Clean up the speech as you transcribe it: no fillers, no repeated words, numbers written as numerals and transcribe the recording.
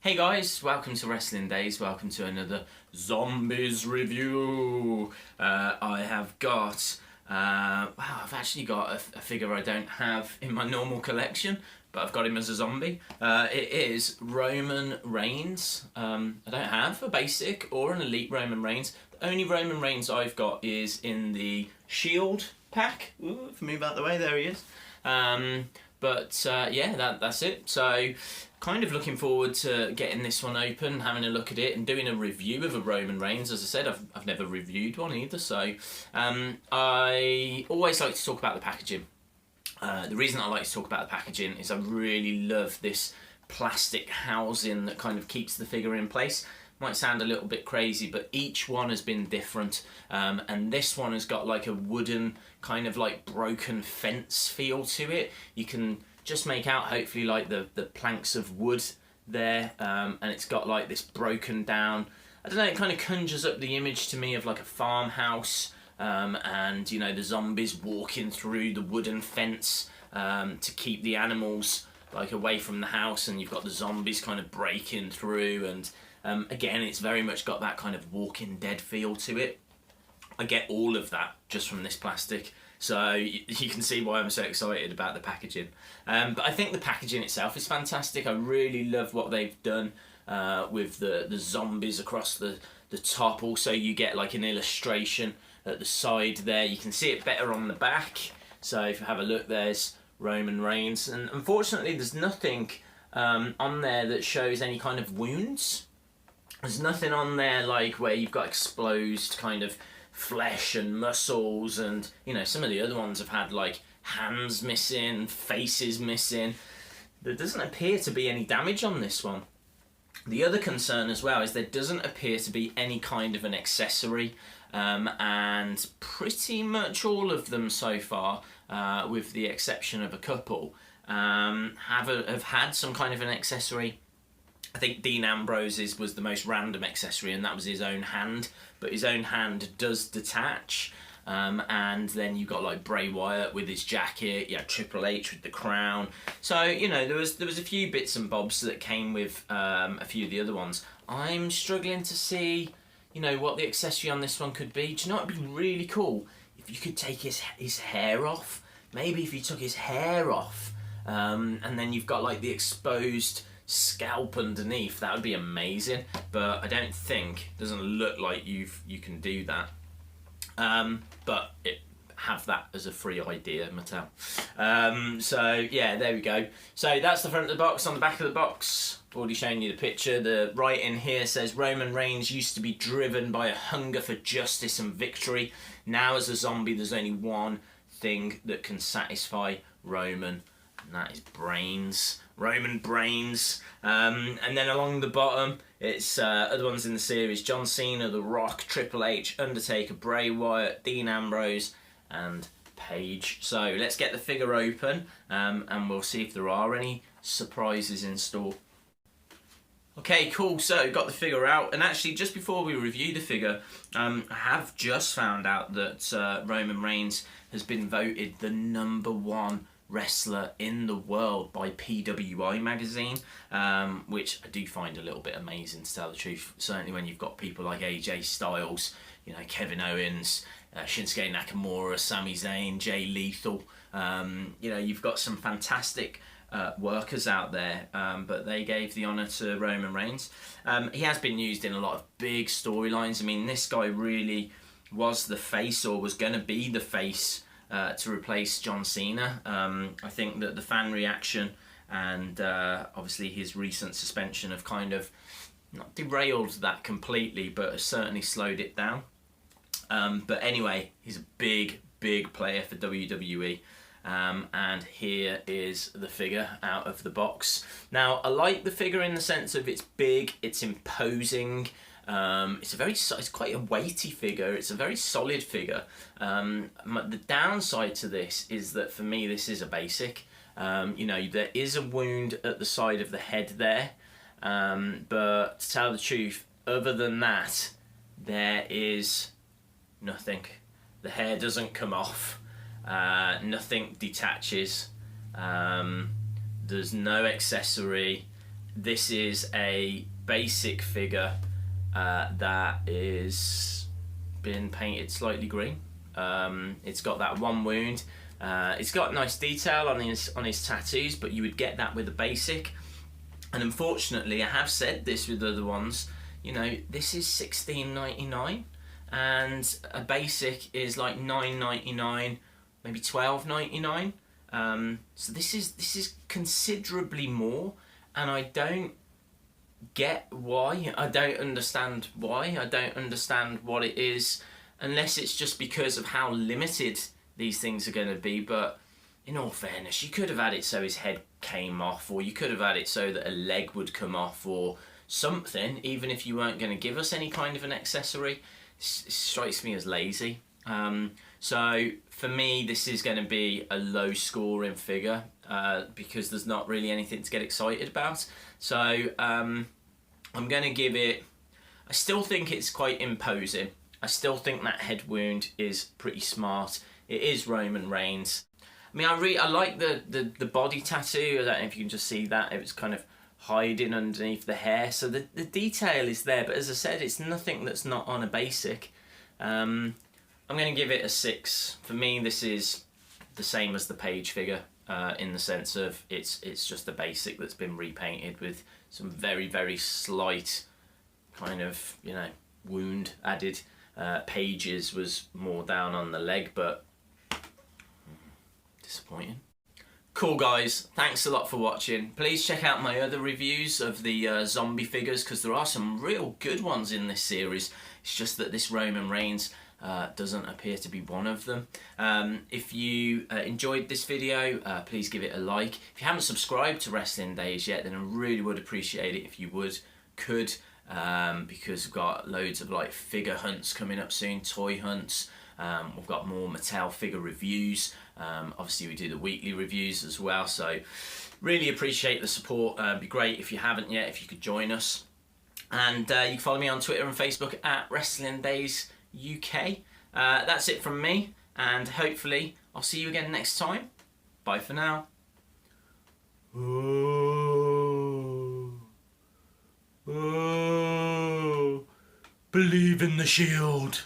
Hey guys, welcome to Wrestling Days, welcome to another Zombies review. I have got, I've actually got a figure I don't have in my normal collection, but I've got him as a zombie. It is Roman Reigns. I don't have a basic or an elite Roman Reigns. The only Roman Reigns I've got is in the Shield pack. Ooh, if I move out the way, there he is. Yeah, that's it. So, kind of looking forward to getting this one open, having a look at it, and doing a review of a Roman Reigns. As I said, I've never reviewed one either, so I always like to talk about the packaging. The reason I like to talk about the packaging is I really love this plastic housing that kind of keeps the figure in place. Might sound a little bit crazy, but each one has been different, and this one has got like a wooden kind of like broken fence feel to it. You can just make out hopefully like the planks of wood there, and it's got like this broken down, I don't know, it kind of conjures up the image to me of like a farmhouse, and you know, the zombies walking through the wooden fence to keep the animals like away from the house, and you've got the zombies kind of breaking through, and again, it's very much got that kind of Walking Dead feel to it. I get all of that just from this plastic, so you can see why I'm so excited about the packaging. But I think the packaging itself is fantastic. I really love what they've done with the zombies across the top. Also, you get like an illustration at the side there. You can see it better on the back. So if you have a look, there's Roman Reigns. And unfortunately, there's nothing on there that shows any kind of wounds. There's nothing on there like where you've got exposed kind of flesh and muscles, and you know, some of the other ones have had like hands missing, faces missing. There doesn't appear to be any damage on this one. The other concern as well is there doesn't appear to be any kind of an accessory, and pretty much all of them so far, with the exception of a couple, have had some kind of an accessory. I think Dean Ambrose's was the most random accessory, and that was his own hand, but his own hand does detach. And then you've got like Bray Wyatt with his jacket, you have Triple H with the crown. So, you know, there was a few bits and bobs that came with a few of the other ones. I'm struggling to see, you know, what the accessory on this one could be. Do you know what would be really cool? If you could take his hair off. Maybe if you took his hair off, and then you've got like the exposed scalp underneath, that would be amazing. But I don't think, doesn't look like you can do that. But have that as a free idea, Mattel. So yeah, there we go. So that's the front of the box. On the back of the box, already showing you the picture. The writing here says Roman Reigns used to be driven by a hunger for justice and victory. Now as a zombie, there's only one thing that can satisfy Roman, and that is brains. Roman brains. And then along the bottom, it's other ones in the series: John Cena, The Rock, Triple H, Undertaker, Bray Wyatt, Dean Ambrose, and Paige. So let's get the figure open, and we'll see if there are any surprises in store. Okay, cool, so got the figure out, and actually just before we review the figure, I have just found out that Roman Reigns has been voted the #1 wrestler in the world by PWI magazine, which I do find a little bit amazing, to tell the truth. Certainly when you've got people like AJ Styles, you know, Kevin Owens, Shinsuke Nakamura, Sami Zayn, Jay Lethal. You know, you've got some fantastic workers out there, but they gave the honour to Roman Reigns. He has been used in a lot of big storylines. I mean, this guy really was the face, or was going to be the face, to replace John Cena. I think that the fan reaction and obviously his recent suspension have kind of not derailed that completely, but has certainly slowed it down. But anyway, he's a big player for WWE. And here is the figure out of the box. Now, I like the figure in the sense of it's big, it's imposing. It's quite a weighty figure. It's a very solid figure. The downside to this is that for me, this is a basic. You know, there is a wound at the side of the head there, but to tell the truth, other than that, there is nothing. The hair doesn't come off. Nothing detaches. There's no accessory. this is a basic figure that is been painted slightly green. It's got that one wound. It's got nice detail on his tattoos, but you would get that with a basic. And unfortunately, I have said this with other ones, you know, this is $16.99, and a basic is like $9.99, maybe $12.99. So this is considerably more, and I don't get why. I don't understand why. I don't understand what it is, unless it's just because of how limited these things are going to be. But in all fairness, you could have had it so his head came off, or you could have had it so that a leg would come off, or something, even if you weren't going to give us any kind of an accessory. It strikes me as lazy. So for me, this is going to be a low scoring figure, because there's not really anything to get excited about. So I'm going to give it, I still think it's quite imposing. I still think that head wound is pretty smart. It is Roman Reigns. I mean, I like the body tattoo. I don't know if you can just see that. It was kind of hiding underneath the hair. So the detail is there. But as I said, it's nothing that's not on a basic. I'm going to give it a 6. For me, this is the same as the Page figure, in the sense of it's just a basic that's been repainted with some very, very slight kind of, you know, wound added. Page's was more down on the leg, but disappointing. Cool, guys, thanks a lot for watching. Please check out my other reviews of the zombie figures, because there are some real good ones in this series. It's just that this Roman Reigns doesn't appear to be one of them. If you enjoyed this video, please give it a like. If you haven't subscribed to Wrestling Days yet, then I really would appreciate it if you could, because we've got loads of like figure hunts coming up soon, toy hunts. We've got more Mattel figure reviews. Obviously we do the weekly reviews as well, so really appreciate the support. It'd be great if you haven't yet, if you could join us. And you can follow me on Twitter and Facebook at Wrestling Days UK. That's it from me, and hopefully I'll see you again next time. Bye for now. Believe in the Shield.